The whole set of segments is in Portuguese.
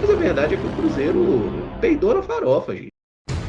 Mas a verdade é que o Cruzeiro peidou na farofa, gente.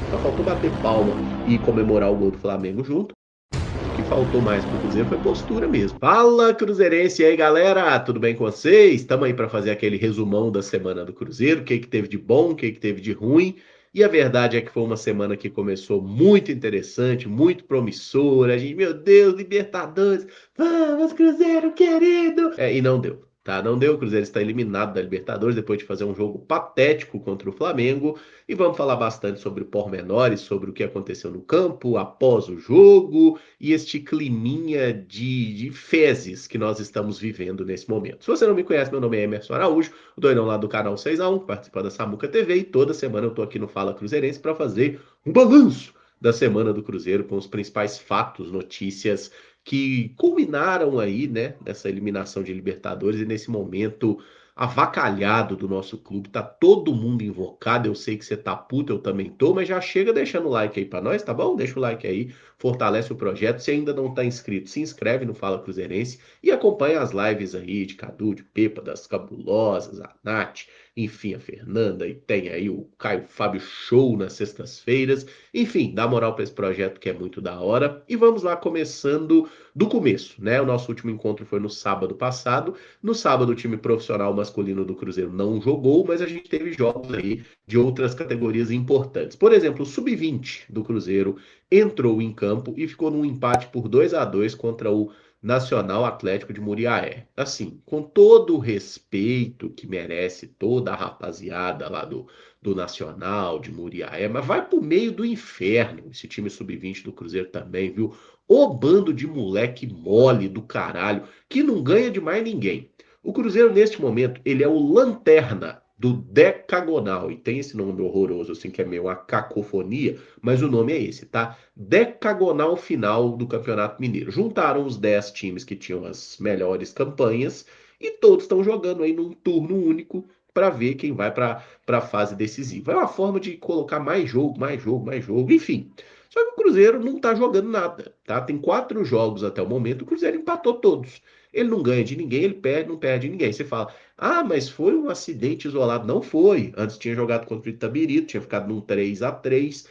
Só faltou bater palma e comemorar o gol do Flamengo junto. O que faltou mais pro Cruzeiro foi postura mesmo. Fala, Cruzeirense e aí, galera! Tudo bem com vocês? Estamos aí para fazer aquele resumão da semana do Cruzeiro, o que que teve de bom, o que que teve de ruim. E a verdade é que foi uma semana que começou muito interessante, muito promissora. A gente, meu Deus, Libertadores, vamos, Cruzeiro querido! E não deu. Tá, não deu, o Cruzeiro está eliminado da Libertadores depois de fazer um jogo patético contra o Flamengo. E vamos falar bastante sobre pormenores, sobre o que aconteceu no campo, após o jogo, e este climinha de fezes que nós estamos vivendo nesse momento. Se você não me conhece, meu nome é Emerson Araújo, o doidão lá do canal 6x1, que participa da Samuca TV, e toda semana eu tô aqui no Fala Cruzeirense para fazer um balanço da semana do Cruzeiro com os principais fatos, notícias que culminaram aí, né, nessa eliminação de Libertadores e nesse momento avacalhado do nosso clube. Tá todo mundo invocado. Eu sei que você tá puto, eu também tô, mas já chega deixando o like aí pra nós, tá bom? Deixa o like aí, fortalece o projeto. Se ainda não tá inscrito, se inscreve no Fala Cruzeirense e acompanha as lives aí de Cadu, de Pepa, das Cabulosas, a Nath, enfim, a Fernanda, e tem aí o Caio Fábio Show nas sextas-feiras. Enfim, dá moral pra esse projeto que é muito da hora. E vamos lá, começando do começo, né? O nosso último encontro foi no sábado passado. No sábado, o time profissional masculino do Cruzeiro não jogou, mas a gente teve jogos aí de outras categorias importantes. Por exemplo, o sub-20 do Cruzeiro entrou em campo e ficou num empate por 2-2 contra o Nacional Atlético de Muriaé. Assim, com todo o respeito que merece toda a rapaziada lá do Nacional de Muriaé, mas vai pro meio do inferno esse time sub-20 do Cruzeiro também, viu? Ô bando de moleque mole do caralho que não ganha de mais ninguém. O Cruzeiro, neste momento, ele é o lanterna do decagonal. E tem esse nome horroroso, assim, que é meio uma cacofonia, mas o nome é esse, tá? Decagonal final do Campeonato Mineiro. Juntaram os 10 times que tinham as melhores campanhas e todos estão jogando aí num turno único para ver quem vai para a fase decisiva. É uma forma de colocar mais jogo, mais jogo, mais jogo, enfim. Só que o Cruzeiro não tá jogando nada, tá? Tem 4 jogos até o momento, o Cruzeiro empatou todos. Ele não ganha de ninguém, ele perde, não perde de ninguém. Você fala, ah, mas foi um acidente isolado. Não foi. Antes tinha jogado contra o Itabirito, tinha ficado num 3-3.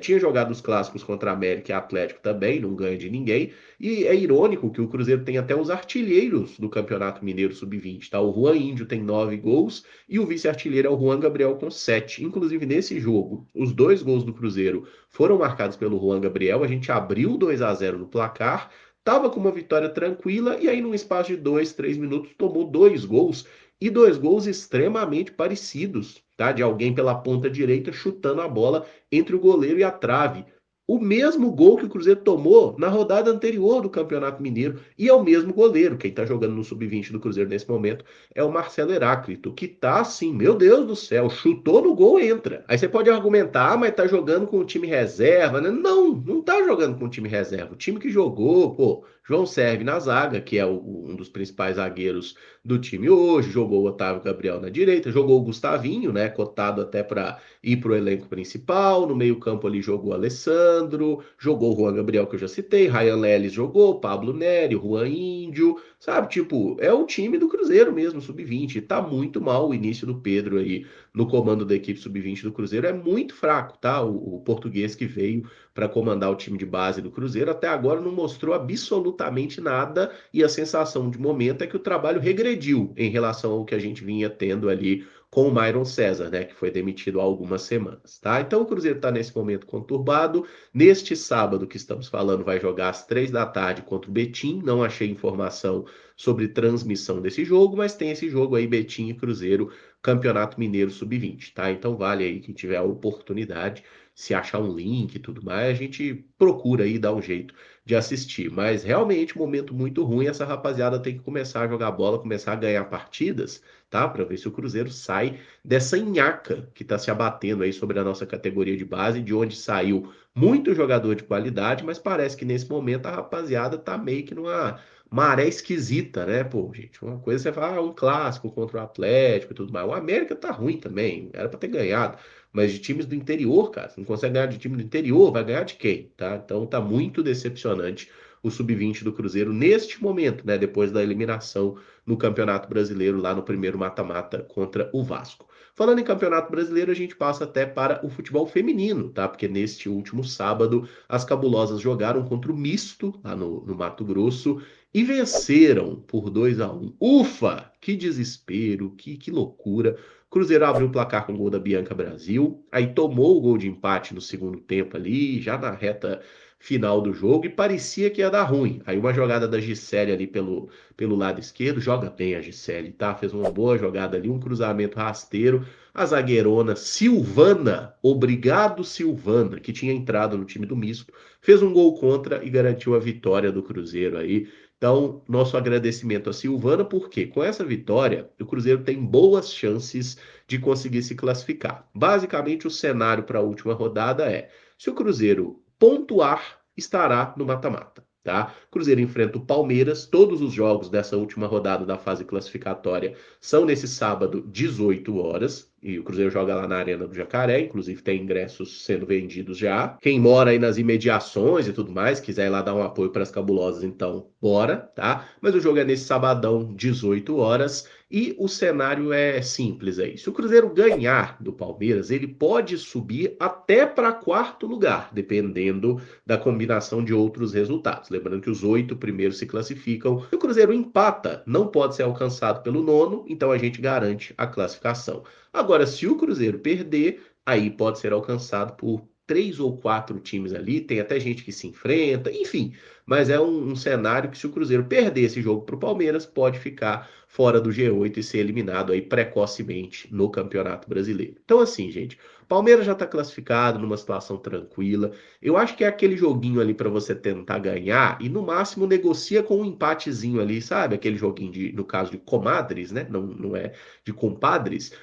Tinha jogado os clássicos contra a América e Atlético também, não ganha de ninguém. E é irônico que o Cruzeiro tem até os artilheiros do Campeonato Mineiro Sub-20, tá? O Juan Índio tem 9 gols e o vice-artilheiro é o Juan Gabriel com 7. Inclusive, nesse jogo, os 2 gols do Cruzeiro foram marcados pelo Juan Gabriel. A gente abriu 2-0 no placar. Tava com uma vitória tranquila e aí, num espaço de 2, 3 minutos, tomou 2 gols e 2 gols extremamente parecidos, tá? De alguém pela ponta direita chutando a bola entre o goleiro e a trave. O mesmo gol que o Cruzeiro tomou na rodada anterior do Campeonato Mineiro. E é o mesmo goleiro. Quem tá jogando no sub-20 do Cruzeiro nesse momento é o Marcelo Heráclito, que tá assim, meu Deus do céu, chutou no gol, entra. Aí você pode argumentar, ah, mas tá jogando com o time reserva, né? Não, não tá jogando com o time reserva. O time que jogou, pô, João Serve na zaga, que é um dos principais zagueiros do time hoje, jogou o Otávio Gabriel na direita, jogou o Gustavinho, né, cotado até para ir pro elenco principal. No meio-campo ali jogou o Alessandro, jogou o Juan Gabriel que eu já citei, Ryan Leles jogou, Pablo Nery, Juan Índio, sabe? Tipo, é o time do Cruzeiro mesmo, sub-20. Tá muito mal o início do Pedro aí no comando da equipe sub-20 do Cruzeiro. É muito fraco, tá? O português que veio para comandar o time de base do Cruzeiro até agora não mostrou absolutamente nada e a sensação de momento é que o trabalho regrediu em relação ao que a gente vinha tendo ali com o Myron César, né, que foi demitido há algumas semanas, tá? Então o Cruzeiro está nesse momento conturbado. Neste sábado que estamos falando, vai jogar às 3 da tarde contra o Betim. Não achei informação sobre transmissão desse jogo, mas tem esse jogo aí, Betim e Cruzeiro, Campeonato Mineiro Sub-20, tá? Então vale aí quem tiver a oportunidade, se achar um link e tudo mais, a gente procura aí dar um jeito de assistir. Mas realmente, um momento muito ruim, essa rapaziada tem que começar a jogar bola, começar a ganhar partidas, tá? Para ver se o Cruzeiro sai dessa nhaca que está se abatendo aí sobre a nossa categoria de base, de onde saiu muito jogador de qualidade, mas parece que nesse momento a rapaziada tá meio que numa maré esquisita, né? Pô, gente, uma coisa você fala, um clássico contra o Atlético e tudo mais. O América tá ruim também, era para ter ganhado. Mas de times do interior, cara, você não consegue ganhar de time do interior, vai ganhar de quem, tá? Então tá muito decepcionante o sub-20 do Cruzeiro neste momento, né? Depois da eliminação no Campeonato Brasileiro, lá no primeiro mata-mata contra o Vasco. Falando em Campeonato Brasileiro, a gente passa até para o futebol feminino, tá? Porque neste último sábado, as Cabulosas jogaram contra o Misto, lá no Mato Grosso, e venceram por 2-1. Ufa! Que desespero, que loucura. Cruzeiro abriu o placar com o gol da Bianca Brasil, aí tomou o gol de empate no segundo tempo ali, já na reta final do jogo, e parecia que ia dar ruim. Aí uma jogada da Gisele ali pelo lado esquerdo, joga bem a Gisele, tá? Fez uma boa jogada ali, um cruzamento rasteiro. A zagueirona Silvana, obrigado Silvana, que tinha entrado no time do Misto, fez um gol contra e garantiu a vitória do Cruzeiro aí. Então, nosso agradecimento a Silvana, porque com essa vitória, o Cruzeiro tem boas chances de conseguir se classificar. Basicamente, o cenário para a última rodada é: se o Cruzeiro pontuar, estará no mata-mata. Tá? Cruzeiro enfrenta o Palmeiras. Todos os jogos dessa última rodada da fase classificatória são nesse sábado, 18 horas. E o Cruzeiro joga lá na Arena do Jacaré, inclusive tem ingressos sendo vendidos já. Quem mora aí nas imediações e tudo mais, quiser ir lá dar um apoio para as cabulosas, então bora, tá? Mas o jogo é nesse sabadão, 18 horas. E o cenário é simples aí. Se o Cruzeiro ganhar do Palmeiras, ele pode subir até para quarto lugar, dependendo da combinação de outros resultados. Lembrando que os 8 primeiros se classificam. Se o Cruzeiro empata, não pode ser alcançado pelo nono, então a gente garante a classificação. Agora, se o Cruzeiro perder, aí pode ser alcançado por 3 ou 4 times ali, tem até gente que se enfrenta, enfim. Mas é um cenário que, se o Cruzeiro perder esse jogo para o Palmeiras, pode ficar fora do G8 e ser eliminado aí precocemente no Campeonato Brasileiro. Então, assim, gente, Palmeiras já está classificado numa situação tranquila. Eu acho que é aquele joguinho ali para você tentar ganhar e no máximo negocia com um empatezinho ali, sabe? Aquele joguinho de, no caso de comadres, né? Não é de compadres.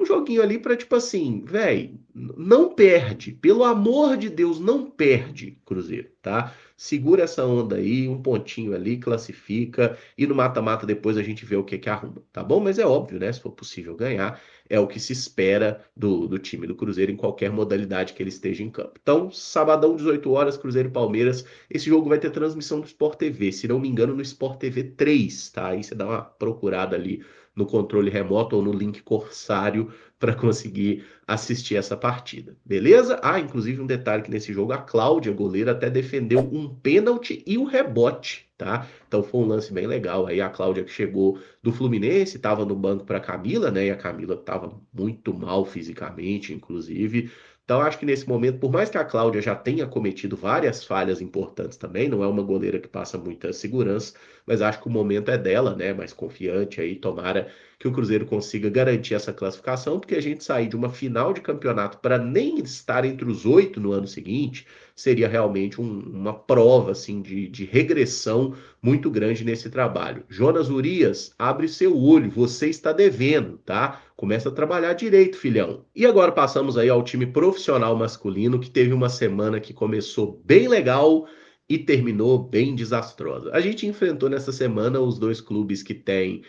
Um joguinho ali para tipo assim, velho, não perde, pelo amor de Deus, não perde, Cruzeiro, tá? Segura essa onda aí, um pontinho ali, classifica e no mata-mata depois a gente vê o que que arruma, tá bom? Mas é óbvio, né? Se for possível ganhar, é o que se espera do time do Cruzeiro em qualquer modalidade que ele esteja em campo. Então, sabadão, 18 horas, Cruzeiro e Palmeiras. Esse jogo vai ter transmissão do Sport TV, se não me engano, no Sport TV 3, tá? Aí você dá uma procurada ali no controle remoto ou no link Corsário para conseguir assistir essa partida, beleza? Ah, inclusive um detalhe que nesse jogo a Cláudia, goleira, até defendeu um pênalti e um rebote, tá? Então foi um lance bem legal. Aí a Cláudia que chegou do Fluminense, estava no banco para a Camila, né? E a Camila estava muito mal fisicamente, inclusive. Então acho que nesse momento, por mais que a Cláudia já tenha cometido várias falhas importantes também, não é uma goleira que passa muita segurança, mas acho que o momento é dela, né? Mais confiante aí, tomara que o Cruzeiro consiga garantir essa classificação, porque a gente sair de uma final de campeonato para nem estar entre os 8 no ano seguinte seria realmente uma prova assim de regressão muito grande nesse trabalho. Jonas Urias, abre seu olho, você está devendo, tá? Começa a trabalhar direito, filhão. E agora passamos aí ao time profissional masculino, que teve uma semana que começou bem legal e terminou bem desastrosa. A gente enfrentou nessa semana os dois clubes que têm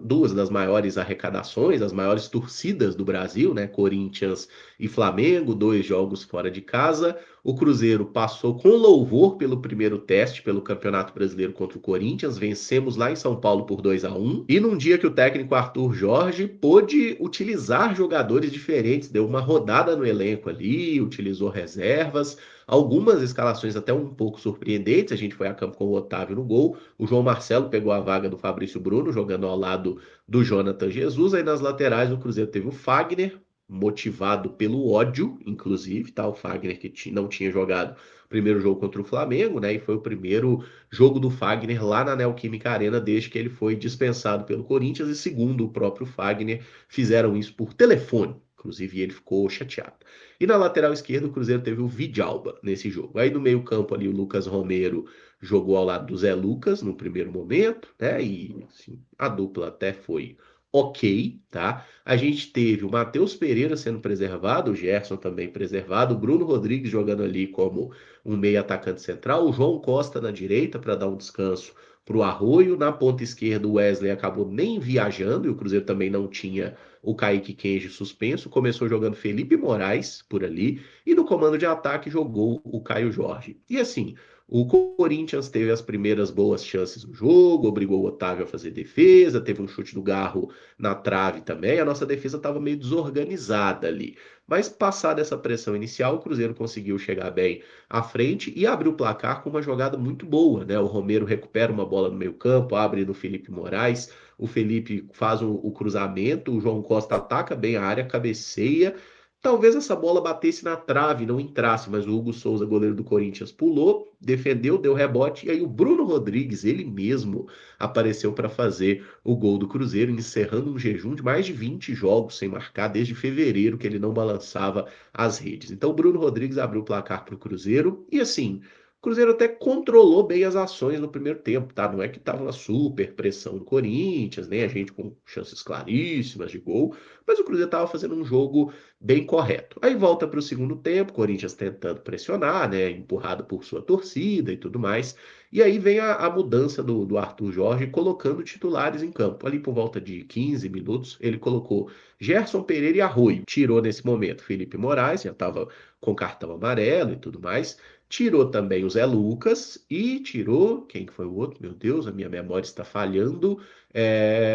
duas das maiores arrecadações, as maiores torcidas do Brasil, né? Corinthians e Flamengo, 2 jogos fora de casa. O Cruzeiro passou com louvor pelo primeiro teste pelo Campeonato Brasileiro contra o Corinthians. Vencemos lá em São Paulo por 2-1. E num dia que o técnico Arthur Jorge pôde utilizar jogadores diferentes, deu uma rodada no elenco ali, utilizou reservas. Algumas escalações até um pouco surpreendentes. A gente foi a campo com o Otávio no gol. O João Marcelo pegou a vaga do Fabrício Bruno, jogando ao lado do Jonathan Jesus. Aí nas laterais o Cruzeiro teve o Fagner, motivado pelo ódio, inclusive, tá? O Fagner que não tinha jogado o primeiro jogo contra o Flamengo, né? E foi o primeiro jogo do Fagner lá na Neoquímica Arena desde que ele foi dispensado pelo Corinthians. E segundo o próprio Fagner, fizeram isso por telefone. Inclusive, ele ficou chateado. E na lateral esquerda, o Cruzeiro teve o Vidalba nesse jogo. Aí no meio-campo ali, o Lucas Romero jogou ao lado do Zé Lucas no primeiro momento, né? E assim, a dupla até foi ok, tá? A gente teve o Matheus Pereira sendo preservado, o Gerson também preservado, o Bruno Rodrigues jogando ali como um meio atacante central, o João Costa na direita para dar um descanso para o Arroio. Na ponta esquerda, o Wesley acabou nem viajando e o Cruzeiro também não tinha o Kaique Kenji suspenso. Começou jogando Felipe Moraes por ali e no comando de ataque jogou o Caio Jorge. E assim, O Corinthians teve as primeiras boas chances no jogo, obrigou o Otávio a fazer defesa, teve um chute do Garro na trave também. A nossa defesa estava meio desorganizada ali. Mas passada essa pressão inicial, o Cruzeiro conseguiu chegar bem à frente e abriu o placar com uma jogada muito boa, né? O Romero recupera uma bola no meio-campo, abre no Felipe Moraes. O Felipe faz o cruzamento, o João Costa ataca bem a área, cabeceia. Talvez essa bola batesse na trave, não entrasse, mas o Hugo Souza, goleiro do Corinthians, pulou, defendeu, deu rebote, e aí o Bruno Rodrigues, ele mesmo, apareceu para fazer o gol do Cruzeiro, encerrando um jejum de mais de 20 jogos sem marcar, desde fevereiro que ele não balançava as redes. Então o Bruno Rodrigues abriu o placar para o Cruzeiro, e assim, o Cruzeiro até controlou bem as ações no primeiro tempo, tá? Não é que tava uma super pressão do Corinthians, nem a gente com chances claríssimas de gol, mas o Cruzeiro estava fazendo um jogo bem correto. Aí volta para o segundo tempo, Corinthians tentando pressionar, né, empurrado por sua torcida e tudo mais. E aí vem a mudança do Arthur Jorge colocando titulares em campo. Ali por volta de 15 minutos, ele colocou Gerson Pereira e Arroio. Tirou nesse momento Felipe Moraes, já estava com cartão amarelo e tudo mais. Tirou também o Zé Lucas e tirou. Quem que foi o outro? Meu Deus, a minha memória está falhando.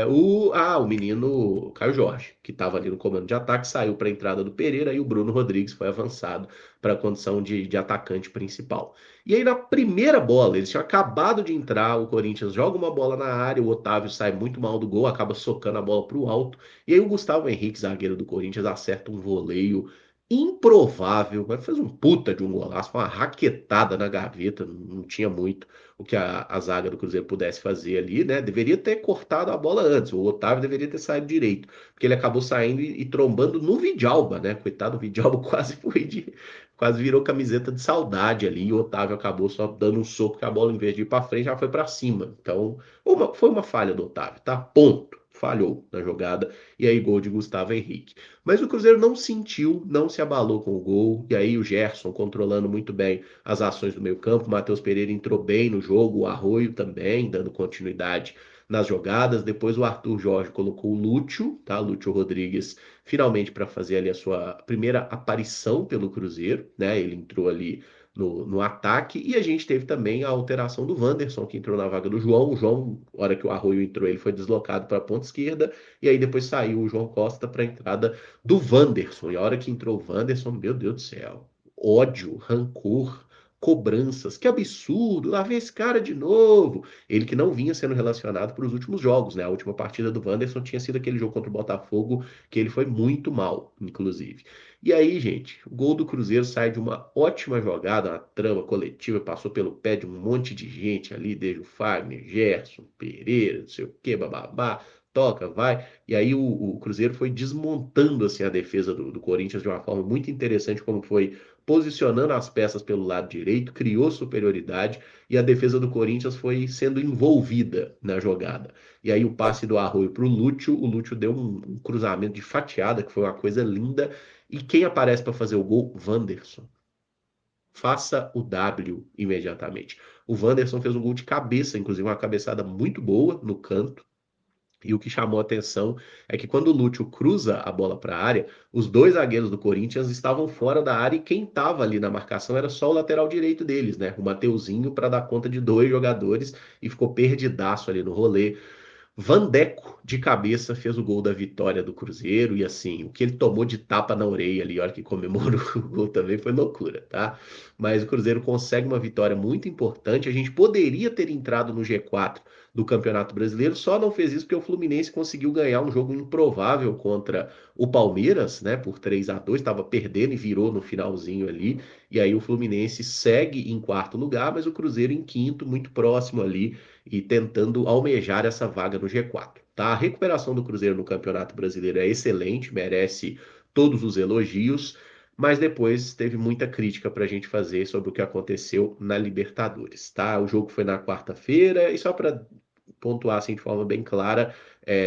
O menino Caio Jorge, que estava ali no comando de ataque, saiu para a entrada do Pereira e o Bruno Rodrigues foi avançado para a condição de atacante principal. E aí, na primeira bola, eles tinham acabado de entrar, o Corinthians joga uma bola na área, o Otávio sai muito mal do gol, acaba socando a bola para o alto, e aí o Gustavo Henrique, zagueiro do Corinthians, acerta um voleio improvável, mas fez um puta de um golaço, uma raquetada na gaveta, não tinha muito o que a zaga do Cruzeiro pudesse fazer ali, né? Deveria ter cortado a bola antes. O Otávio deveria ter saído direito, porque ele acabou saindo e trombando no Vidalba, né? Coitado, o Vidalba quase virou camiseta de saudade ali. E o Otávio acabou só dando um soco que a bola, em vez de ir para frente, já foi para cima. Então, foi uma falha do Otávio, tá? Ponto. Falhou na jogada. E aí, gol de Gustavo Henrique. Mas o Cruzeiro não sentiu, não se abalou com o gol. E aí, o Gerson controlando muito bem as ações do meio-campo. O Matheus Pereira entrou bem no jogo, o Arroio também, dando continuidade nas jogadas. Depois o Arthur Jorge colocou o Lúcio, tá? Lúcio Rodrigues, finalmente para fazer ali a sua primeira aparição pelo Cruzeiro, né? Ele entrou ali no ataque. E a gente teve também a alteração do Wanderson, que entrou na vaga do João. O João, na hora que o Arroio entrou, ele foi deslocado para a ponta esquerda. E aí depois saiu o João Costa para a entrada do Wanderson. E a hora que entrou o Wanderson, meu Deus do céu, ódio, rancor, cobranças. Que absurdo, lá vem esse cara de novo. Ele que não vinha sendo relacionado para os últimos jogos, né? A última partida do Wanderson tinha sido aquele jogo contra o Botafogo, que ele foi muito mal, inclusive. E aí, gente, o gol do Cruzeiro sai de uma ótima jogada, uma trama coletiva, passou pelo pé de um monte de gente ali, desde o Fagner, Gerson, Pereira, não sei o que, bababá, toca, vai. E aí o Cruzeiro foi desmontando assim a defesa do Corinthians de uma forma muito interessante, como foi posicionando as peças pelo lado direito, criou superioridade e a defesa do Corinthians foi sendo envolvida na jogada. E aí o passe do Arroio para o Lúcio deu um cruzamento de fatiada, que foi uma coisa linda. E quem aparece para fazer o gol? Wanderson. Faça o W imediatamente. O Wanderson fez um gol de cabeça, inclusive uma cabeçada muito boa no canto. E o que chamou a atenção é que quando o Lúcio cruza a bola para a área, os dois zagueiros do Corinthians estavam fora da área e quem estava ali na marcação era só o lateral direito deles, né? O Mateuzinho para dar conta de dois jogadores e ficou perdidaço ali no rolê. Vandeco, de cabeça, fez o gol da vitória do Cruzeiro. E assim, o que ele tomou de tapa na orelha ali, a hora que comemorou o gol também foi loucura, tá? Mas o Cruzeiro consegue uma vitória muito importante. A gente poderia ter entrado no G4 do Campeonato Brasileiro, só não fez isso porque o Fluminense conseguiu ganhar um jogo improvável contra o Palmeiras, né? Por 3-2, estava perdendo e virou no finalzinho ali. E aí o Fluminense segue em quarto lugar, mas o Cruzeiro em quinto, muito próximo ali e tentando almejar essa vaga no G4. Tá? A recuperação do Cruzeiro no Campeonato Brasileiro é excelente, merece todos os elogios, mas depois teve muita crítica para a gente fazer sobre o que aconteceu na Libertadores. Tá? O jogo foi na quarta-feira e só para pontuar assim de forma bem clara.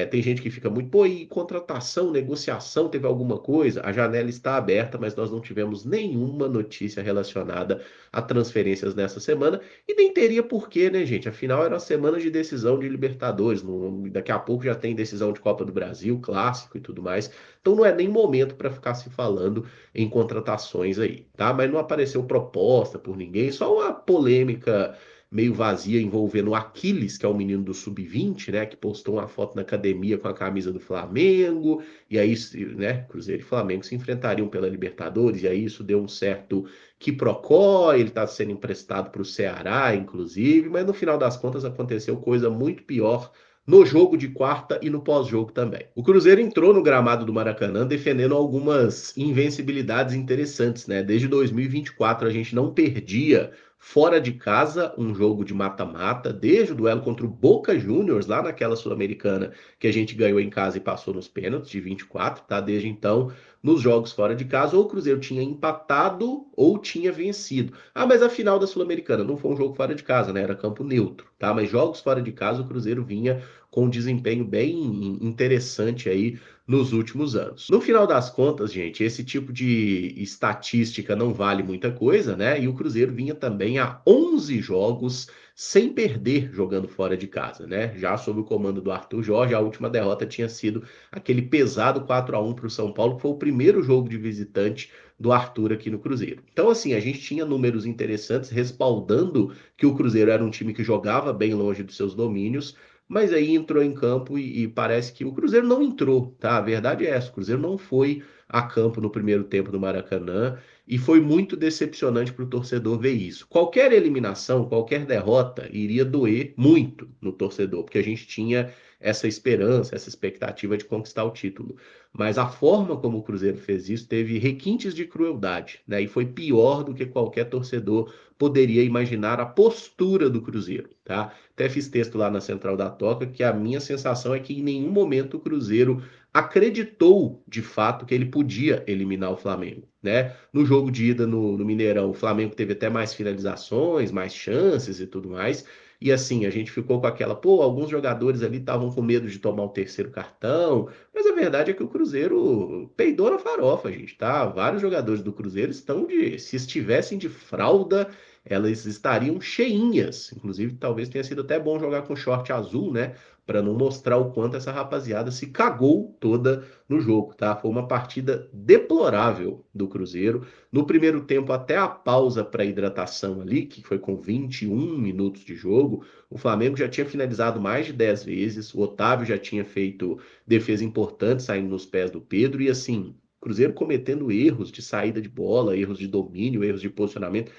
Tem gente que fica muito, pô, e contratação, negociação, teve alguma coisa? A janela está aberta, mas nós não tivemos nenhuma notícia relacionada a transferências nessa semana, e nem teria porquê, né, gente? Afinal, era uma semana de decisão de Libertadores, daqui a pouco já tem decisão de Copa do Brasil, clássico e tudo mais, então não é nem momento para ficar se falando em contratações aí, tá? Mas não apareceu proposta por ninguém, só uma polêmica meio vazia envolvendo o Aquiles, que é o menino do Sub-20, né, que postou uma foto na academia com a camisa do Flamengo, e aí, né, Cruzeiro e Flamengo se enfrentariam pela Libertadores, e aí isso deu um certo quiprocó, ele está sendo emprestado para o Ceará, inclusive, mas no final das contas aconteceu coisa muito pior no jogo de quarta e no pós-jogo também. O Cruzeiro entrou no gramado do Maracanã defendendo algumas invencibilidades interessantes, né? Desde 2024 a gente não perdia fora de casa um jogo de mata-mata, desde o duelo contra o Boca Juniors, lá naquela Sul-Americana que a gente ganhou em casa e passou nos pênaltis de 24, tá? Desde então, nos jogos fora de casa, ou o Cruzeiro tinha empatado ou tinha vencido. Ah, mas a final da Sul-Americana não foi um jogo fora de casa, né? Era campo neutro, tá? Mas jogos fora de casa, o Cruzeiro vinha com um desempenho bem interessante aí nos últimos anos. No final das contas, gente, esse tipo de estatística não vale muita coisa, né? E o Cruzeiro vinha também a 11 jogos sem perder jogando fora de casa, né? Já sob o comando do Arthur Jorge, a última derrota tinha sido aquele pesado 4-1 para o São Paulo, que foi o primeiro jogo de visitante do Arthur aqui no Cruzeiro. Então, assim, a gente tinha números interessantes respaldando que o Cruzeiro era um time que jogava bem longe dos seus domínios, mas aí entrou em campo e parece que o Cruzeiro não entrou, tá? A verdade é essa, o Cruzeiro não foi a campo no primeiro tempo do Maracanã e foi muito decepcionante para o torcedor ver isso. Qualquer eliminação, qualquer derrota iria doer muito no torcedor, porque a gente tinha essa esperança, essa expectativa de conquistar o título. Mas a forma como o Cruzeiro fez isso teve requintes de crueldade, né? E foi pior do que qualquer torcedor poderia imaginar a postura do Cruzeiro, tá? Até fiz texto lá na Central da Toca que a minha sensação é que em nenhum momento o Cruzeiro acreditou de fato que ele podia eliminar o Flamengo, né? No jogo de ida no Mineirão, o Flamengo teve até mais finalizações, mais chances e tudo mais. E assim, a gente ficou com aquela, pô, alguns jogadores ali estavam com medo de tomar o terceiro cartão, mas a verdade é que o Cruzeiro peidou na farofa, gente, tá? Vários jogadores do Cruzeiro estão se estivessem de fralda, elas estariam cheinhas. Inclusive, talvez tenha sido até bom jogar com short azul, né? Para não mostrar o quanto essa rapaziada se cagou toda no jogo, tá? Foi uma partida deplorável do Cruzeiro. No primeiro tempo, até a pausa para hidratação ali, que foi com 21 minutos de jogo, o Flamengo já tinha finalizado mais de 10 vezes, o Otávio já tinha feito defesa importante saindo nos pés do Pedro, e assim, Cruzeiro cometendo erros de saída de bola, erros de domínio, erros de posicionamento,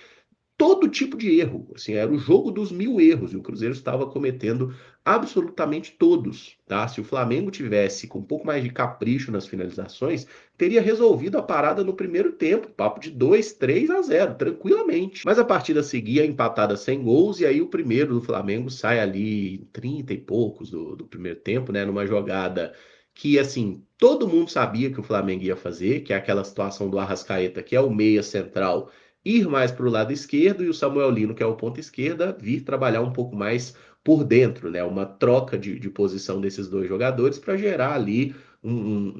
todo tipo de erro. Assim, era o jogo dos 1000 erros e o Cruzeiro estava cometendo absolutamente todos. Tá? Se o Flamengo tivesse com um pouco mais de capricho nas finalizações, teria resolvido a parada no primeiro tempo, papo de 2-3-0, tranquilamente. Mas a partida seguia empatada sem gols, e aí o primeiro do Flamengo sai ali em 30 e poucos do primeiro tempo, né? Numa jogada que, assim, todo mundo sabia que o Flamengo ia fazer, que é aquela situação do Arrascaeta, que é o meia central, ir mais para o lado esquerdo e o Samuel Lino, que é o ponta esquerda, vir trabalhar um pouco mais por dentro, né? Uma troca de posição desses dois jogadores para gerar ali,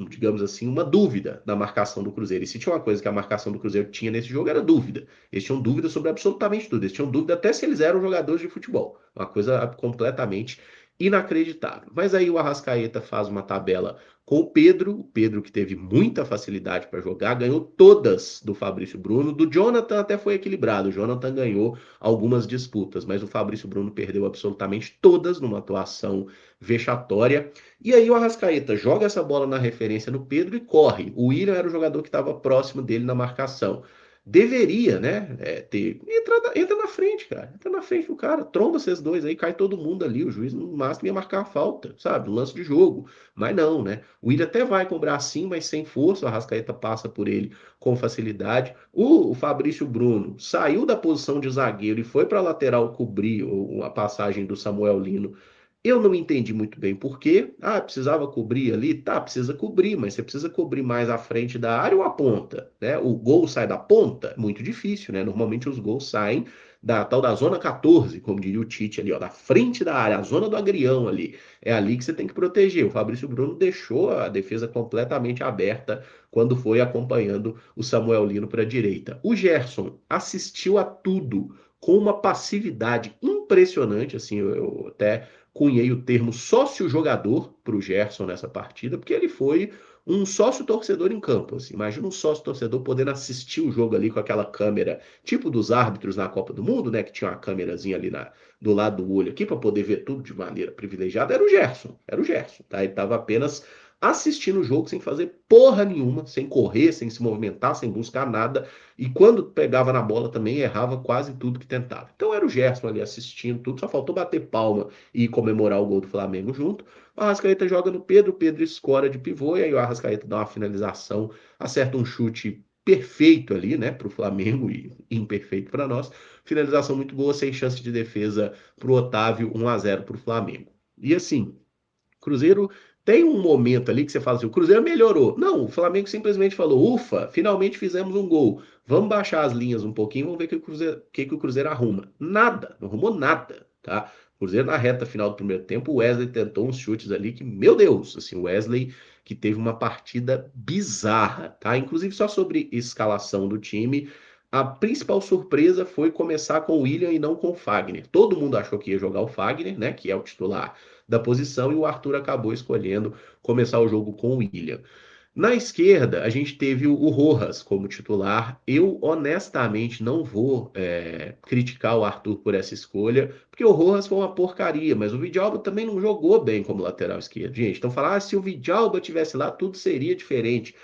digamos assim, uma dúvida na marcação do Cruzeiro. E se tinha uma coisa que a marcação do Cruzeiro tinha nesse jogo, era dúvida. Eles tinham dúvida sobre absolutamente tudo. Eles tinham dúvida até se eles eram jogadores de futebol. Uma coisa completamente inacreditável. Mas aí o Arrascaeta faz uma tabela com o Pedro que teve muita facilidade para jogar, ganhou todas do Fabrício Bruno, do Jonathan até foi equilibrado, o Jonathan ganhou algumas disputas, mas o Fabrício Bruno perdeu absolutamente todas numa atuação vexatória, e aí o Arrascaeta joga essa bola na referência no Pedro e corre, o William era o jogador que estava próximo dele na marcação, deveria, né, entra na frente, cara, entra na frente do cara, tromba vocês dois aí, cai todo mundo ali, o juiz no máximo ia marcar a falta, sabe, um lance de jogo, mas não, né? O Willian até vai com o bracinho, mas sem força. O Arrascaeta passa por ele com facilidade. O Fabrício Bruno saiu da posição de zagueiro e foi para a lateral cobrir a passagem do Samuel Lino. Eu não entendi muito bem por quê. Ah, precisava cobrir ali? Tá, precisa cobrir, mas você precisa cobrir mais à frente da área ou à ponta, né? O gol sai da ponta? Muito difícil, né? Normalmente os gols saem da tal da zona 14, como diria o Tite ali, ó, da frente da área, a zona do agrião ali. É ali que você tem que proteger. O Fabrício Bruno deixou a defesa completamente aberta quando foi acompanhando o Samuel Lino para a direita. O Gerson assistiu a tudo com uma passividade impressionante, assim, eu até cunhei o termo sócio-jogador para o Gerson nessa partida, porque ele foi um sócio-torcedor em campo. Assim. Imagina um sócio-torcedor podendo assistir o jogo ali com aquela câmera, tipo dos árbitros na Copa do Mundo, né? Que tinha uma câmerazinha ali do lado do olho aqui para poder ver tudo de maneira privilegiada. Era o Gerson, tá? Ele estava apenas assistindo o jogo sem fazer porra nenhuma, sem correr, sem se movimentar, sem buscar nada. E quando pegava na bola também errava quase tudo que tentava. Então era o Gerson ali assistindo tudo, só faltou bater palma e comemorar o gol do Flamengo junto. O Arrascaeta joga no Pedro, o Pedro escora de pivô, e aí o Arrascaeta dá uma finalização, acerta um chute perfeito ali, né, para o Flamengo e imperfeito para nós. Finalização muito boa, sem chance de defesa para o Otávio, 1-0 para o Flamengo. E assim, Cruzeiro tem um momento ali que você fala assim, o Cruzeiro melhorou. Não, o Flamengo simplesmente falou, ufa, finalmente fizemos um gol. Vamos baixar as linhas um pouquinho, vamos ver que o Cruzeiro arruma. Nada, não arrumou nada, tá? O Cruzeiro na reta final do primeiro tempo, o Wesley tentou uns chutes ali que, meu Deus, assim, o Wesley que teve uma partida bizarra, tá? Inclusive só sobre escalação do time, a principal surpresa foi começar com o William e não com o Fagner. Todo mundo achou que ia jogar o Fagner, né, que é o titular da posição, e o Arthur acabou escolhendo começar o jogo com o William. Na esquerda, a gente teve o Rojas como titular. Eu, honestamente, não vou criticar o Arthur por essa escolha, porque o Rojas foi uma porcaria, mas o Vidalba também não jogou bem como lateral esquerdo. Gente, então falar, se o Vidalba tivesse lá, tudo seria diferente.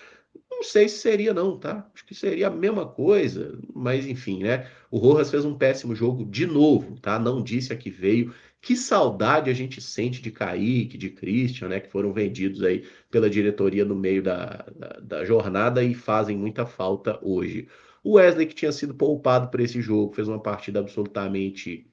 Não sei se seria não, tá? Acho que seria a mesma coisa, mas enfim, né? O Rojas fez um péssimo jogo de novo, tá? Não disse a que veio. Que saudade a gente sente de Kaique, de Christian, né? Que foram vendidos aí pela diretoria no meio da jornada e fazem muita falta hoje. O Wesley, que tinha sido poupado para esse jogo, fez uma partida absolutamente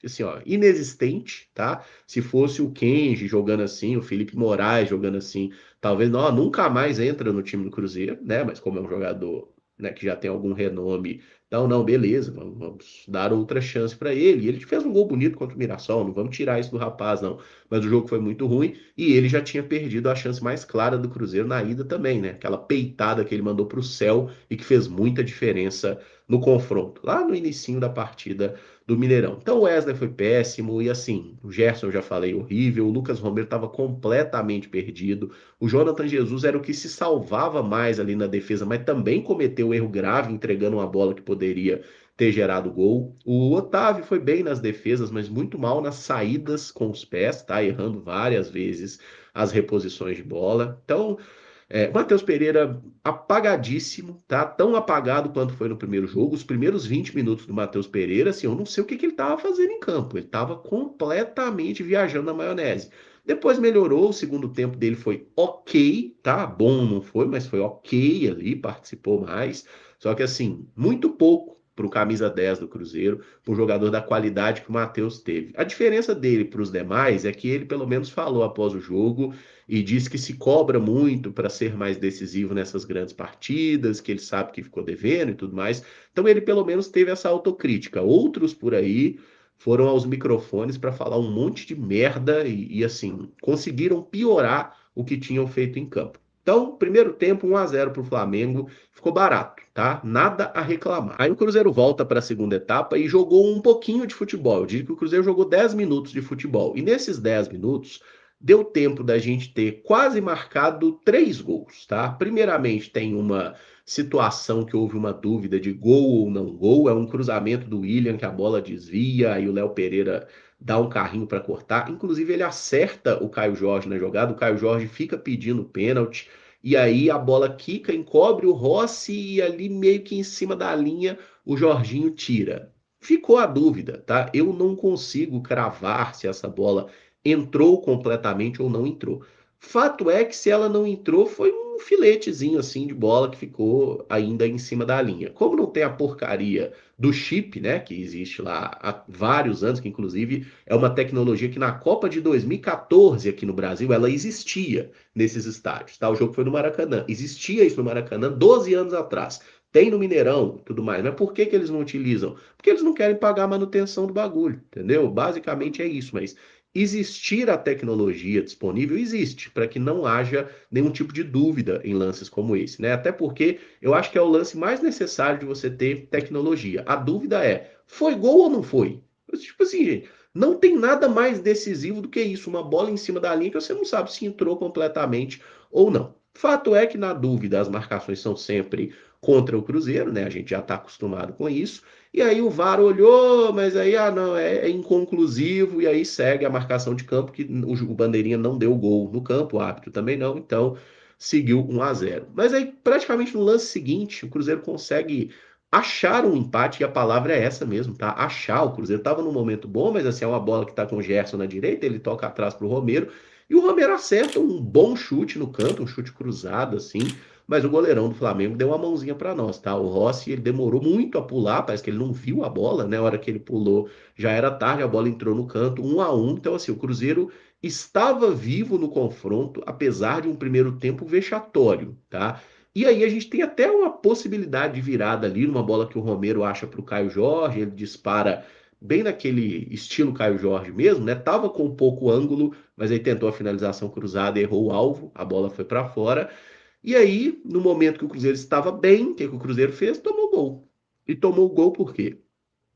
assim, ó, inexistente, tá? Se fosse o Kenji jogando assim, o Felipe Moraes jogando assim, talvez não, nunca mais entra no time do Cruzeiro, né? Mas como é um jogador, né, que já tem algum renome, então não, beleza, vamos dar outra chance para ele. E ele fez um gol bonito contra o Mirassol, não vamos tirar isso do rapaz, não. Mas o jogo foi muito ruim e ele já tinha perdido a chance mais clara do Cruzeiro na ida também, né? Aquela peitada que ele mandou para o céu e que fez muita diferença no confronto, lá no inicinho da partida do Mineirão. Então o Wesley foi péssimo e assim, o Gerson eu já falei horrível, o Lucas Romero estava completamente perdido, o Jonathan Jesus era o que se salvava mais ali na defesa, mas também cometeu um erro grave entregando uma bola que poderia ter gerado gol. O Otávio foi bem nas defesas, mas muito mal nas saídas com os pés, tá? Errando várias vezes as reposições de bola. Então, Matheus Pereira apagadíssimo, tá? Tão apagado quanto foi no primeiro jogo. Os primeiros 20 minutos do Matheus Pereira, assim, eu não sei o que ele estava fazendo em campo. Ele estava completamente viajando na maionese. Depois melhorou, o segundo tempo dele foi ok, tá? Bom não foi, mas foi ok ali, participou mais. Só que assim, muito pouco para o camisa 10 do Cruzeiro, para um jogador da qualidade que o Matheus teve. A diferença dele para os demais é que ele pelo menos falou após o jogo e diz que se cobra muito para ser mais decisivo nessas grandes partidas, que ele sabe que ficou devendo e tudo mais. Então ele pelo menos teve essa autocrítica. Outros por aí foram aos microfones para falar um monte de merda assim, conseguiram piorar o que tinham feito em campo. Então, primeiro tempo, 1-0 para o Flamengo, ficou barato, tá? Nada a reclamar. Aí o Cruzeiro volta para a segunda etapa e jogou um pouquinho de futebol. Eu digo que o Cruzeiro jogou 10 minutos de futebol. E nesses 10 minutos, deu tempo da gente ter quase marcado 3 gols, tá? Primeiramente, tem uma situação que houve uma dúvida de gol ou não gol, é um cruzamento do William que a bola desvia e o Léo Pereira dá um carrinho para cortar. Inclusive, ele acerta o Caio Jorge na jogada, o Caio Jorge fica pedindo pênalti, e aí a bola quica, encobre o Rossi e ali meio que em cima da linha o Jorginho tira. Ficou a dúvida, tá? Eu não consigo cravar se essa bola entrou completamente ou não entrou. Fato é que se ela não entrou, foi um filetezinho assim de bola que ficou ainda em cima da linha. Como não tem a porcaria do chip, né, que existe lá há vários anos, que inclusive é uma tecnologia que na Copa de 2014 aqui no Brasil ela existia nesses estádios, tá? O jogo foi no Maracanã. Existia isso no Maracanã 12 anos atrás. Tem no Mineirão, tudo mais. Mas por que que eles não utilizam? Porque eles não querem pagar a manutenção do bagulho, entendeu? Basicamente é isso, mas existir a tecnologia disponível existe, para que não haja nenhum tipo de dúvida em lances como esse, né? Até porque eu acho que é o lance mais necessário de você ter tecnologia. A dúvida é, foi gol ou não foi? Tipo assim, gente, não tem nada mais decisivo do que isso, uma bola em cima da linha que você não sabe se entrou completamente ou não. Fato é que, na dúvida, as marcações são sempre contra o Cruzeiro, né? A gente já está acostumado com isso. E aí o VAR olhou, mas aí, não, é inconclusivo, e aí segue a marcação de campo, que o Bandeirinha não deu gol no campo, o árbitro também não, então seguiu 1-0. Mas aí, praticamente no lance seguinte, o Cruzeiro consegue achar um empate, e a palavra é essa mesmo, tá? Achar. O Cruzeiro estava num momento bom, mas assim, é uma bola que está com o Gerson na direita, ele toca atrás para o Romero, e o Romero acerta um bom chute no canto, um chute cruzado, assim, mas o goleirão do Flamengo deu uma mãozinha para nós, tá? O Rossi, ele demorou muito a pular, parece que ele não viu a bola, né? A hora que ele pulou já era tarde, a bola entrou no canto, 1-1. Então, assim, o Cruzeiro estava vivo no confronto, apesar de um primeiro tempo vexatório, tá? E aí a gente tem até uma possibilidade de virada ali, numa bola que o Romero acha para o Caio Jorge, ele dispara bem naquele estilo Caio Jorge mesmo, né? Tava com um pouco ângulo, mas aí tentou a finalização cruzada, errou o alvo, a bola foi para fora. E aí, no momento que o Cruzeiro estava bem, o que que o Cruzeiro fez? Tomou gol. E tomou gol por quê?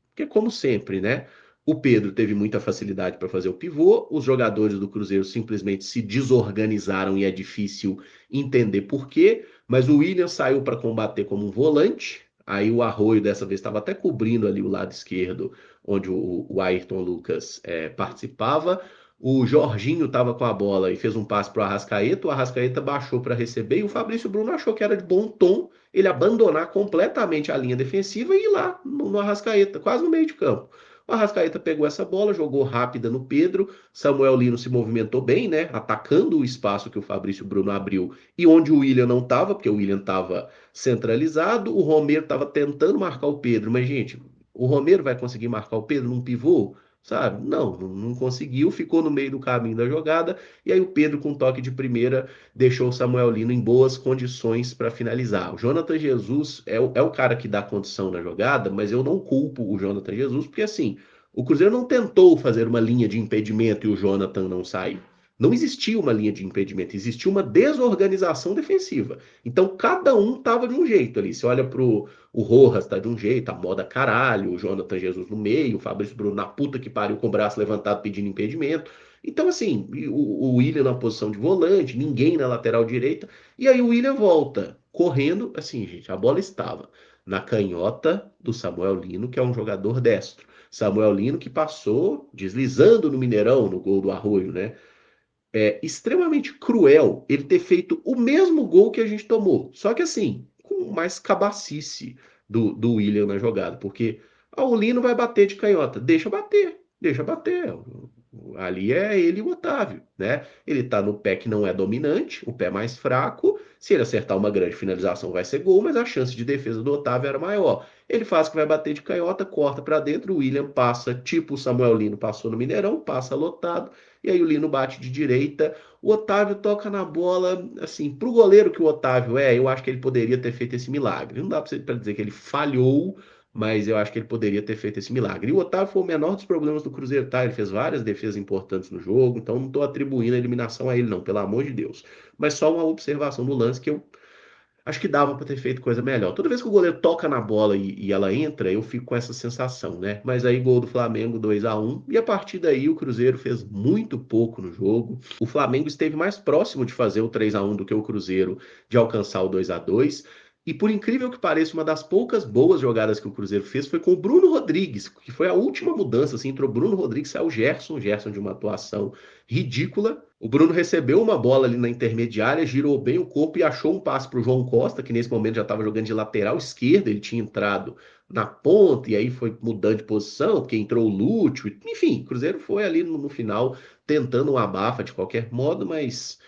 Porque, como sempre, né? O Pedro teve muita facilidade para fazer o pivô, os jogadores do Cruzeiro simplesmente se desorganizaram e é difícil entender por quê, mas o William saiu para combater como um volante, aí o Arroio dessa vez estava até cobrindo ali o lado esquerdo, onde o Ayrton Lucas participava. O Jorginho estava com a bola e fez um passe para o Arrascaeta baixou para receber e o Fabrício Bruno achou que era de bom tom ele abandonar completamente a linha defensiva e ir lá no Arrascaeta, quase no meio de campo. O Arrascaeta pegou essa bola, jogou rápida no Pedro. Samuel Lino se movimentou bem, né? Atacando o espaço que o Fabrício Bruno abriu e onde o William não estava, porque o William estava centralizado. O Romero estava tentando marcar o Pedro, mas, gente, o Romero vai conseguir marcar o Pedro num pivô? Sabe? Não conseguiu, ficou no meio do caminho da jogada. E aí o Pedro, com um toque de primeira, deixou o Samuel Lino em boas condições para finalizar. O Jonathan Jesus é o cara que dá condição na jogada, mas eu não culpo o Jonathan Jesus, porque assim, o Cruzeiro não tentou fazer uma linha de impedimento e o Jonathan não saiu. Não existia uma linha de impedimento, existia uma desorganização defensiva. Então cada um estava de um jeito ali. Você olha pro o Rojas tá de um jeito, a moda caralho, o Jonathan Jesus no meio, o Fabrício Bruno na puta que pariu com o braço levantado pedindo impedimento. Então, assim, o William na posição de volante, ninguém na lateral direita. E aí o William volta correndo. Assim, gente, a bola estava na canhota do Samuel Lino, que é um jogador destro. Samuel Lino que passou deslizando no Mineirão, no gol do Arroio, né? É extremamente cruel ele ter feito o mesmo gol que a gente tomou. Só que assim, com mais cabacice do William na jogada. Porque o Lino vai bater de canhota. Deixa bater, deixa bater. Ali é ele e o Otávio, né? Ele tá no pé que não é dominante, o pé mais fraco. Se ele acertar uma grande finalização, vai ser gol, mas a chance de defesa do Otávio era maior. Ele faz que vai bater de canhota, corta para dentro, o William passa, tipo o Samuel Lino passou no Mineirão, passa lotado, e aí o Lino bate de direita. O Otávio toca na bola, assim, pro goleiro que o Otávio eu acho que ele poderia ter feito esse milagre. Não dá para dizer que ele falhou, mas eu acho que ele poderia ter feito esse milagre. E o Otávio foi o menor dos problemas do Cruzeiro, tá? Ele fez várias defesas importantes no jogo, então não estou atribuindo a eliminação a ele, não, pelo amor de Deus. Mas só uma observação no lance que eu acho que dava para ter feito coisa melhor. Toda vez que o goleiro toca na bola e ela entra, eu fico com essa sensação, né? Mas aí gol do Flamengo 2-1 e a partir daí o Cruzeiro fez muito pouco no jogo. O Flamengo esteve mais próximo de fazer o 3-1 do que o Cruzeiro de alcançar o 2-2. E por incrível que pareça, uma das poucas boas jogadas que o Cruzeiro fez foi com o Bruno Rodrigues, que foi a última mudança, assim, entrou Bruno Rodrigues, saiu o Gerson de uma atuação ridícula. O Bruno recebeu uma bola ali na intermediária, girou bem o corpo e achou um passe para o João Costa, que nesse momento já estava jogando de lateral esquerda, ele tinha entrado na ponta e aí foi mudando de posição, porque entrou o Lúcio. Enfim, o Cruzeiro foi ali no final tentando um abafa de qualquer modo, mas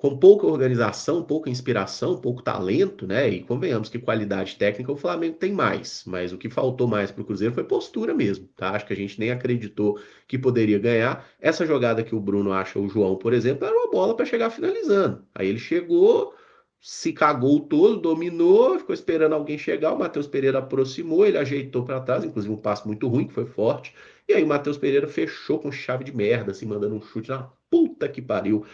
com pouca organização, pouca inspiração, pouco talento, né? E convenhamos que qualidade técnica o Flamengo tem mais, mas o que faltou mais para o Cruzeiro foi postura mesmo, tá? Acho que a gente nem acreditou que poderia ganhar. Essa jogada que o Bruno acha o João, por exemplo, era uma bola para chegar finalizando. Aí ele chegou, se cagou todo, dominou, ficou esperando alguém chegar. O Matheus Pereira aproximou, ele ajeitou para trás, inclusive um passe muito ruim, que foi forte. E aí o Matheus Pereira fechou com chave de merda, assim, mandando um chute na puta que pariu.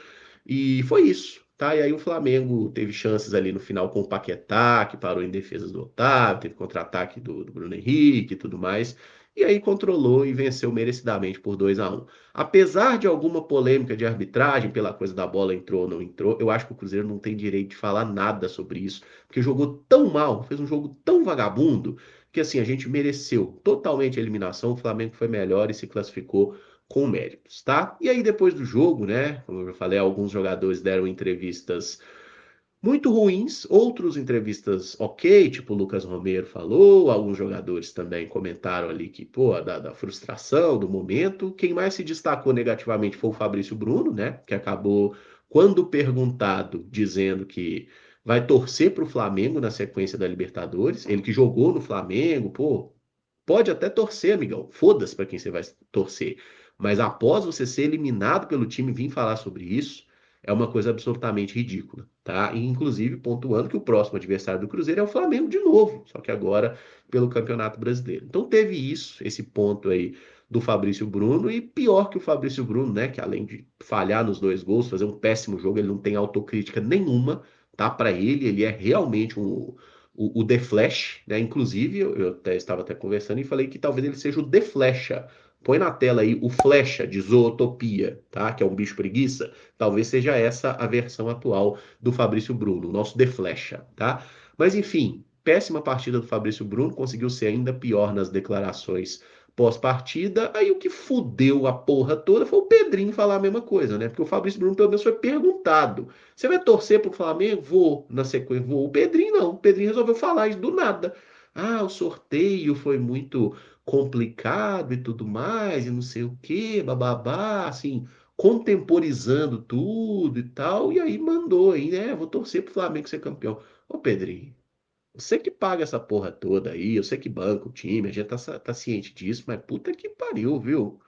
E foi isso, tá? E aí o Flamengo teve chances ali no final com o Paquetá, que parou em defesas do Otávio, teve contra-ataque do Bruno Henrique e tudo mais. E aí controlou e venceu merecidamente por 2-1. Apesar de alguma polêmica de arbitragem pela coisa da bola entrou ou não entrou, eu acho que o Cruzeiro não tem direito de falar nada sobre isso, porque jogou tão mal, fez um jogo tão vagabundo, que assim, a gente mereceu totalmente a eliminação, o Flamengo foi melhor e se classificou com méritos, tá? E aí depois do jogo, né, como eu já falei, alguns jogadores deram entrevistas muito ruins, outros entrevistas ok, tipo o Lucas Romero falou, alguns jogadores também comentaram ali que, pô, da frustração do momento. Quem mais se destacou negativamente foi o Fabrício Bruno, né, que acabou, quando perguntado, dizendo que vai torcer para o Flamengo na sequência da Libertadores, ele que jogou no Flamengo, pô, pode até torcer, amigão. Foda-se para quem você vai torcer. Mas após você ser eliminado pelo time vir falar sobre isso, é uma coisa absolutamente ridícula, tá? E inclusive pontuando que o próximo adversário do Cruzeiro é o Flamengo de novo, só que agora pelo Campeonato Brasileiro. Então teve isso, esse ponto aí do Fabrício Bruno, e pior que o Fabrício Bruno, né, que além de falhar nos 2 gols, fazer um péssimo jogo, ele não tem autocrítica nenhuma, tá? Para ele é realmente o The Flash, né? Inclusive, eu estava até conversando e falei que talvez ele seja o The Flecha. Põe na tela aí o Flecha de Zootopia, tá? Que é um bicho preguiça. Talvez seja essa a versão atual do Fabrício Bruno, o nosso The Flecha, tá? Mas enfim, péssima partida do Fabrício Bruno, conseguiu ser ainda pior nas declarações pós-partida. Aí o que fudeu a porra toda foi o Pedrinho falar a mesma coisa, né? Porque o Fabrício Bruno pelo menos foi perguntado: você vai torcer pro Flamengo? Vou, na sequência, vou. O Pedrinho não. O Pedrinho resolveu falar isso do nada. Ah, o sorteio foi muito complicado e tudo mais, e não sei o quê, bababá, assim, contemporizando tudo e tal. E aí mandou aí, né? Vou torcer pro Flamengo ser campeão. Ô, Pedrinho, você que paga essa porra toda aí, eu sei que banca o time, a gente tá ciente disso, mas puta que pariu, viu?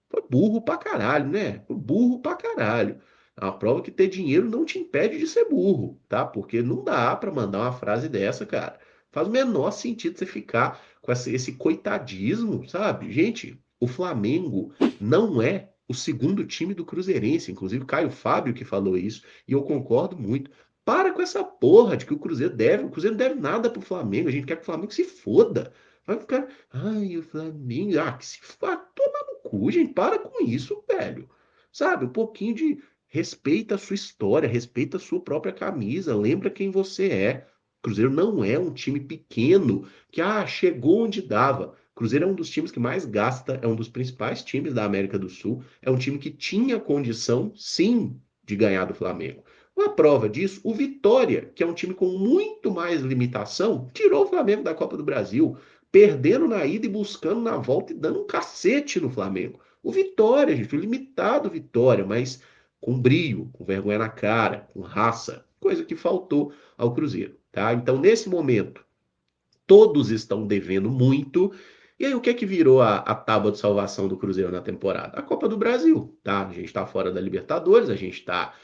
Foi burro pra caralho, né? Foi burro pra caralho. É uma prova que ter dinheiro não te impede de ser burro, tá? Porque não dá pra mandar uma frase dessa, cara. Faz o menor sentido você ficar com esse coitadismo, sabe? Gente, o Flamengo não é o segundo time do Cruzeirense. Inclusive, o Caio Fábio que falou isso, e eu concordo muito. Para com essa porra de que o Cruzeiro deve. O Cruzeiro não deve nada pro Flamengo. A gente quer que o Flamengo se foda. Vai ficar. Ai, o Flamengo. Ah, que se foda no cu, gente. Para com isso, velho. Sabe? Um pouquinho de respeita a sua história, respeita a sua própria camisa, lembra quem você é. Cruzeiro não é um time pequeno que chegou onde dava. Cruzeiro é um dos times que mais gasta, é um dos principais times da América do Sul, é um time que tinha condição, sim, de ganhar do Flamengo. Uma prova disso, o Vitória, que é um time com muito mais limitação, tirou o Flamengo da Copa do Brasil, perdendo na ida e buscando na volta e dando um cacete no Flamengo. O Vitória, gente, o limitado Vitória, mas com brio, com vergonha na cara, com raça, coisa que faltou ao Cruzeiro, tá? Então, nesse momento, todos estão devendo muito. E aí, o que é que virou a tábua de salvação do Cruzeiro na temporada? A Copa do Brasil, tá? A gente está fora da Libertadores, a gente está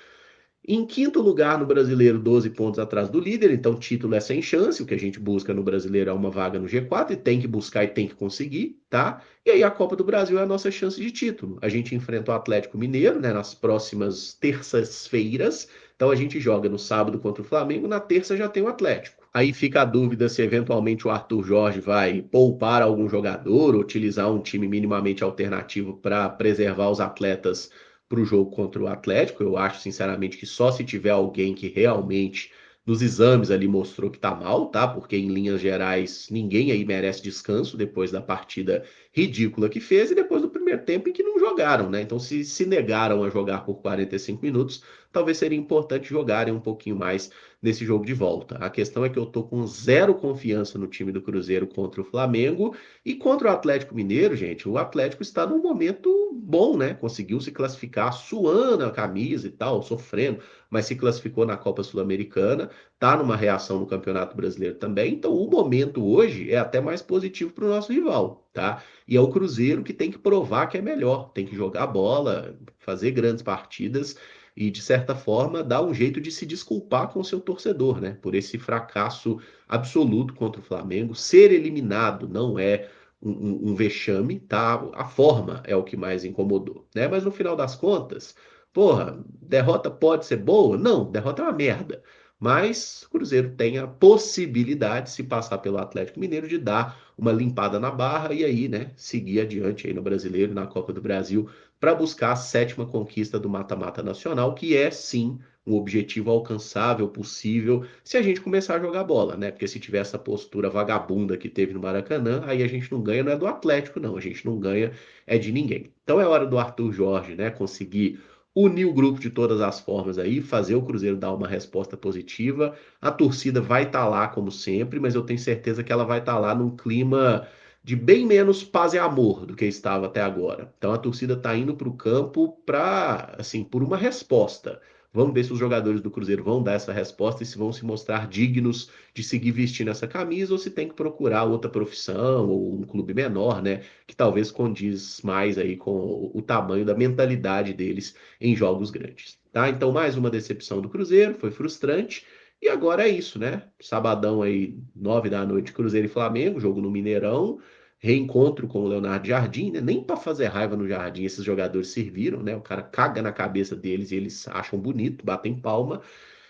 em quinto lugar no Brasileiro, 12 pontos atrás do líder, então título é sem chance. O que a gente busca no Brasileiro é uma vaga no G4 e tem que buscar e tem que conseguir, tá? E aí a Copa do Brasil é a nossa chance de título. A gente enfrenta o Atlético Mineiro, né, nas próximas terças-feiras. Então a gente joga no sábado contra o Flamengo, na terça já tem o Atlético. Aí fica a dúvida se eventualmente o Arthur Jorge vai poupar algum jogador, utilizar um time minimamente alternativo para preservar os atletas para o jogo contra o Atlético. Eu acho, sinceramente, que só se tiver alguém que realmente nos exames ali mostrou que tá mal, tá? Porque em linhas gerais ninguém aí merece descanso depois da partida ridícula que fez e depois do primeiro tempo em que não jogaram, né? Então, se negaram a jogar por 45 minutos, talvez seria importante jogarem um pouquinho mais nesse jogo de volta. A questão é que eu tô com zero confiança no time do Cruzeiro contra o Flamengo e contra o Atlético Mineiro, gente. O Atlético está num momento bom, né? Conseguiu se classificar suando a camisa e tal, sofrendo, mas se classificou na Copa Sul-Americana, tá numa reação no Campeonato Brasileiro também. Então, o momento hoje é até mais positivo para o nosso rival, tá? E é o Cruzeiro que tem que provar que é melhor, tem que jogar bola, fazer grandes partidas e, de certa forma, dar um jeito de se desculpar com o seu torcedor, né? Por esse fracasso absoluto contra o Flamengo. Ser eliminado não é um vexame, tá? A forma é o que mais incomodou, né? Mas no final das contas, porra, derrota pode ser boa? Não, derrota é uma merda. Mas o Cruzeiro tem a possibilidade, se passar pelo Atlético Mineiro, de dar uma limpada na barra e aí, né, seguir adiante aí no Brasileiro, na Copa do Brasil, para buscar a sétima conquista do mata-mata nacional, que é sim um objetivo alcançável, possível, se a gente começar a jogar bola, né? Porque se tiver essa postura vagabunda que teve no Maracanã, aí a gente não ganha, não é do Atlético, não, a gente não ganha, é de ninguém. Então é hora do Arthur Jorge, né, conseguir unir o grupo de todas as formas aí, fazer o Cruzeiro dar uma resposta positiva. A torcida vai estar lá, como sempre, mas eu tenho certeza que ela vai estar lá num clima de bem menos paz e amor do que estava até agora. Então a torcida está indo para o campo para, assim, por uma resposta. Vamos ver se os jogadores do Cruzeiro vão dar essa resposta e se vão se mostrar dignos de seguir vestindo essa camisa ou se tem que procurar outra profissão ou um clube menor, né? Que talvez condiz mais aí com o tamanho da mentalidade deles em jogos grandes, tá? Então, mais uma decepção do Cruzeiro, foi frustrante. E agora é isso, né? Sabadão aí, 9 da noite, Cruzeiro e Flamengo, jogo no Mineirão. Reencontro com o Leonardo Jardim, né? Nem para fazer raiva no Jardim esses jogadores serviram, né? O cara caga na cabeça deles e eles acham bonito, batem palma.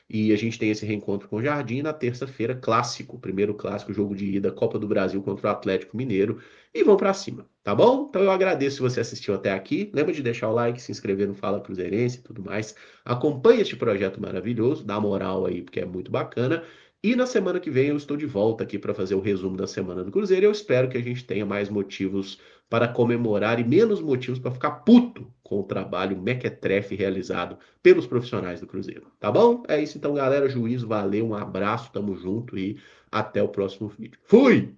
E a gente tem esse reencontro com o Jardim na terça-feira, clássico, primeiro clássico, jogo de ida, Copa do Brasil contra o Atlético Mineiro. E vão pra cima, tá bom? Então eu agradeço se você assistiu até aqui. Lembra de deixar o like, se inscrever no Fala Cruzeirense e tudo mais. Acompanhe este projeto maravilhoso, dá moral aí, porque é muito bacana. E na semana que vem eu estou de volta aqui para fazer o resumo da semana do Cruzeiro. Eu espero que a gente tenha mais motivos para comemorar e menos motivos para ficar puto com o trabalho mequetrefe realizado pelos profissionais do Cruzeiro, tá bom? É isso então, galera. Juízo, valeu, um abraço, tamo junto e até o próximo vídeo. Fui!